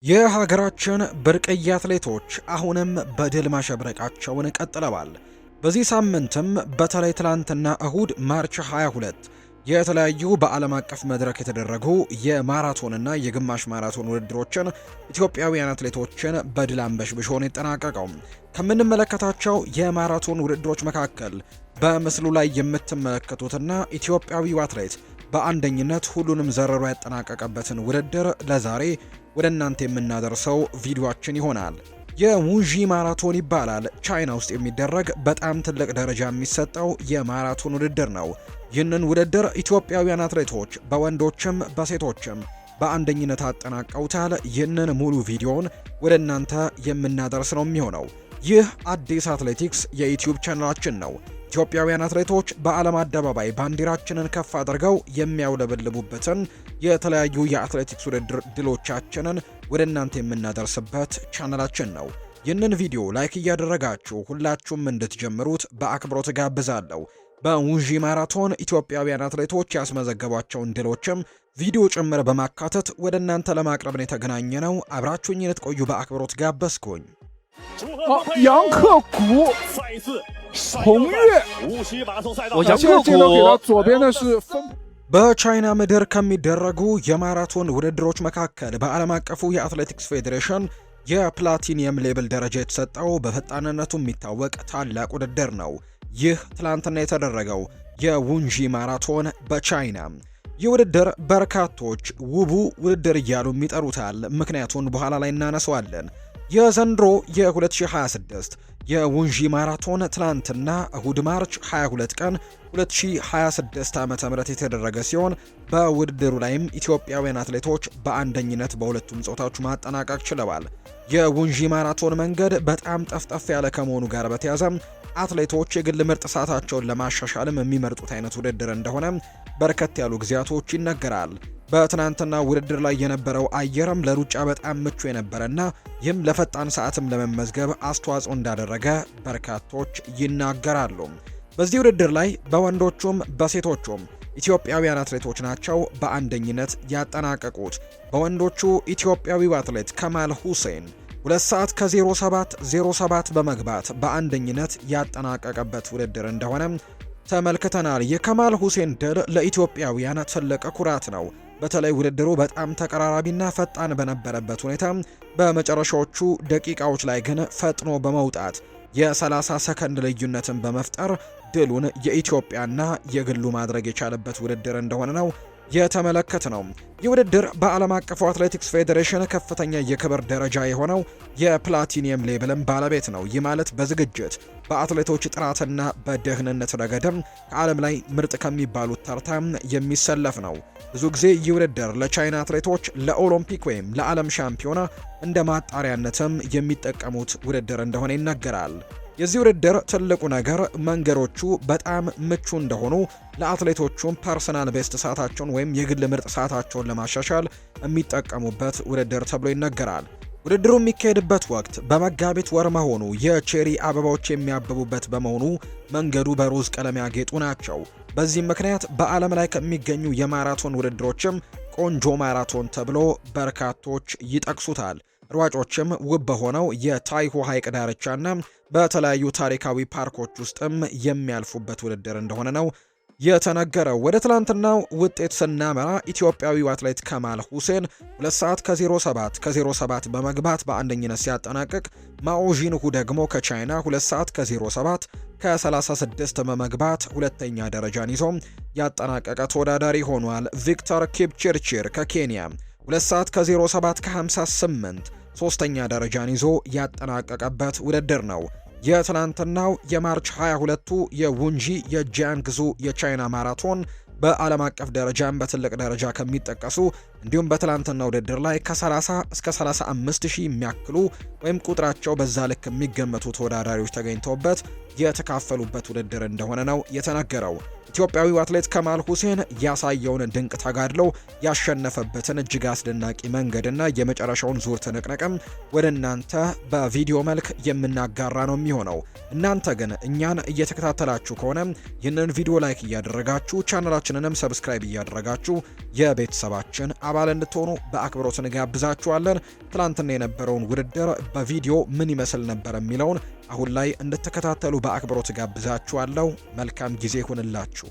የሀገራችን ብርቅዬ አትሌቶች አሁንም በድል ማሸብረቃቸውን ቀጥለዋል። በዚህ ሳምንትም በተለይ ትላንትና እሁድ ማርች 22 የተለያዩ በዓለም አቀፍ መድረክ የተደረጉ የማራቶንና የግማሽ ማራቶን ውድድሮችን ኢትዮጵያውያን አትሌቶችን በድል አንበሽብሾ ነው የተጠናቀቀው። ከምንመለከታቸው የማራቶን ውድድሮች መካከል በምስሉ ላይ የምትመለከቱትና ኢትዮጵያዊው አትሌት በአንደኝነት ሁሉንም ዘርሮ ያጠናቀቀበትን ውድድር ለዛሬ ወደ እናንተ የምናደርሰው ቪዲዮአችን ይሆናል። የሙንጂ ማራቶን ይባላል። ቻይና ውስጥ የሚደረግ በጣም ትልቅ ደረጃ የሚሰጠው የማራቶን ውድድር ነው። ይህንን ውድድር ኢትዮጵያውያን አትሌቶች በወንዶችም በሴቶችም በአንደኝነት አጠናቀውታል። ይህንን ሙሉ ቪዲዮን ወደ እናንተ የምናደርስ ነው የሚሆነው። ይህ አዲስ አትሌቲክስ የዩቲዩብ ቻናላችን ነው። ኢትዮጵያውያን አትሌቶች በዓለም አደባባይ ባንዲራችንን ከፍ አድርገው የሚያውለበልቡበትን የተለያዩ የአትሌቲክስ ውድድር ድሎቻችንን ወደ እናንተ የምናደርስበት ቻናላችን ነው። ይህንን ቪዲዮ ላይክ እያደረጋችሁ ሁላችሁም እንድትጀምሩት በአክብሮት ጋብዛለሁ። በሙንጂ ማራቶን ኢትዮጵያውያን አትሌቶች ያስመዘገቧቸውን ድሎችም ቪዲዮ ጭምር በማካተት ወደ እናንተ ለማቅረብ ነው የተገናኘ ነው። አብራችሁኝ እንድትቆዩ በአክብሮት ጋበዝኩኝ። 杨克谷，红月，我杨克现在镜头给到谷左边的是分。 በቻይና ምድር ከሚደረጉ የማራቶን ውድድሮች መካከል በዓለም አቀፉ የአትሌቲክስ ፌዴሬሽን የፕላቲኒየም ሌብል ደረጃ የተሰጠው በፈጣንነቱ የሚታወቅ ታላቅ ውድድር ነው። ይህ ትላንትና የተደረገው የሙንጂ ማራቶን በቻይና። ይህ ውድድር በርካቶች ውቡ ውድድር እያሉ ይጠሩታል። ምክንያቱን በኋላ ላይ እናነሳዋለን። የዘንድሮ የ2026 የሙንጂ ማራቶን ትላንትና እሁድ ማርች 22 ቀን 2026 ዓ.ም የተደረገ ሲሆን በውድድሩ ላይም ኢትዮጵያውያን አትሌቶች በአንደኝነት በሁለቱም ጾታዎች ማጠናቀቅ ችለዋል። የሙንጂ ማራቶን መንገድ በጣም ጠፍጠፍ ያለ ከመሆኑ ጋር በተያያዘ አትሌቶች የግል ምርጥ ሰዓታቸውን ለማሻሻልም የሚመርጡት አይነት ውድድር እንደሆነ በርከት ያሉ ጊዜያቶች ይነገራል። በትናንትና ውድድር ላይ የነበረው አየርም ለሩጫ በጣም ምቹ የነበረና ይህም ለፈጣን ሰዓትም ለመመዝገብ አስተዋጽኦ እንዳደረገ በርካቶች ይናገራሉ። በዚህ ውድድር ላይ በወንዶቹም በሴቶቹም ኢትዮጵያውያን አትሌቶች ናቸው በአንደኝነት ያጠናቀቁት። በወንዶቹ ኢትዮጵያዊው አትሌት ከማል ሁሴን 2 ሰዓት ከ07:07 በመግባት በአንደኝነት ያጠናቀቀበት ውድድር እንደሆነ ተመልክተናል። የከማል ሁሴን ድል ለኢትዮጵያውያን ትልቅ ኩራት ነው። በተለይ ውድድሩ በጣም ተቀራራቢና ፈጣን በነበረበት ሁኔታ በመጨረሻዎቹ ደቂቃዎች ላይ ግን ፈጥኖ በመውጣት የ30 ሰከንድ ልዩነትን በመፍጠር ድሉን የኢትዮጵያና የግሉ ማድረግ የቻለበት ውድድር እንደሆነ ነው የተመለከተ ነው። ይህ ውድድር በዓለም አቀፉ አትሌቲክስ ፌዴሬሽን ከፍተኛ የክብር ደረጃ የሆነው የፕላቲኒየም ሌብልም ባለቤት ነው። ይህ ማለት በዝግጅት በአትሌቶች ጥራትና በደህንነት ረገድም ከዓለም ላይ ምርጥ ከሚባሉት ተርታ የሚሰለፍ ነው። ብዙ ጊዜ ይህ ውድድር ለቻይና አትሌቶች ለኦሎምፒክ ወይም ለዓለም ሻምፒዮና እንደ ማጣሪያነትም የሚጠቀሙት ውድድር እንደሆነ ይነገራል። የዚህ ውድድር ትልቁ ነገር መንገዶቹ በጣም ምቹ እንደሆኑ ለአትሌቶቹም ፐርሰናል ቤስት ሰዓታቸውን ወይም የግል ምርጥ ሰዓታቸውን ለማሻሻል የሚጠቀሙበት ውድድር ተብሎ ይነገራል። ውድድሩ የሚካሄድበት ወቅት በመጋቢት ወር መሆኑ የቼሪ አበባዎች የሚያብቡበት በመሆኑ መንገዱ በሮዝ ቀለም ያጌጡ ናቸው። በዚህም ምክንያት በዓለም ላይ ከሚገኙ የማራቶን ውድድሮችም ቆንጆ ማራቶን ተብሎ በርካቶች ይጠቅሱታል። ሯጮችም ውብ በሆነው የታይሆ ሐይቅ ዳርቻና በተለያዩ ታሪካዊ ፓርኮች ውስጥም የሚያልፉበት ውድድር እንደሆነ ነው የተነገረው። ወደ ትላንትናው ውጤት ስናመራ ኢትዮጵያዊው አትሌት ከማል ሁሴን 2 ሰዓት ከ07 በመግባት በአንደኝነት ሲያጠናቅቅ፣ ማኦጂንሁ ደግሞ ከቻይና 2 ሰዓት ከ36 በመግባት ሁለተኛ ደረጃን ይዞ ያጠናቀቀ ተወዳዳሪ ሆኗል። ቪክተር ኪፕቺርቺር ከኬንያ 2 ሰዓት ከ07:58 ሶስተኛ ደረጃን ይዞ ያጠናቀቀበት ውድድር ነው። የትናንትናው የማርች 22ቱ የሙንጂ የጂያንግዙ የቻይና ማራቶን በዓለም አቀፍ ደረጃም በትልቅ ደረጃ ከሚጠቀሱ እንዲሁም በትላንትና ውድድር ላይ ከ30 እስከ 35 ሺህ የሚያክሉ ወይም ቁጥራቸው በዛ ልክ የሚገመቱ ተወዳዳሪዎች ተገኝተውበት የተካፈሉበት ውድድር እንደሆነ ነው የተነገረው። ኢትዮጵያዊው አትሌት ከማል ሁሴን ያሳየውን ድንቅ ተጋድሎ ያሸነፈበትን እጅግ አስደናቂ መንገድና የመጨረሻውን ዙር ትንቅንቅም ወደ እናንተ በቪዲዮ መልክ የምናጋራ ነው የሚሆነው። እናንተ ግን እኛን እየተከታተላችሁ ከሆነ ይህንን ቪዲዮ ላይክ እያደረጋችሁ ቻናላችንንም ሰብስክራይብ እያደረጋችሁ የቤተሰባችን አባል እንድትሆኑ በአክብሮት እንጋብዛችኋለን። ትላንትና የነበረውን ውድድር በቪዲዮ ምን ይመስል ነበር የሚለውን አሁን ላይ እንድትከታተሉ በአክብሮት ጋብዛችኋለሁ። መልካም ጊዜ ይሁንላችሁ።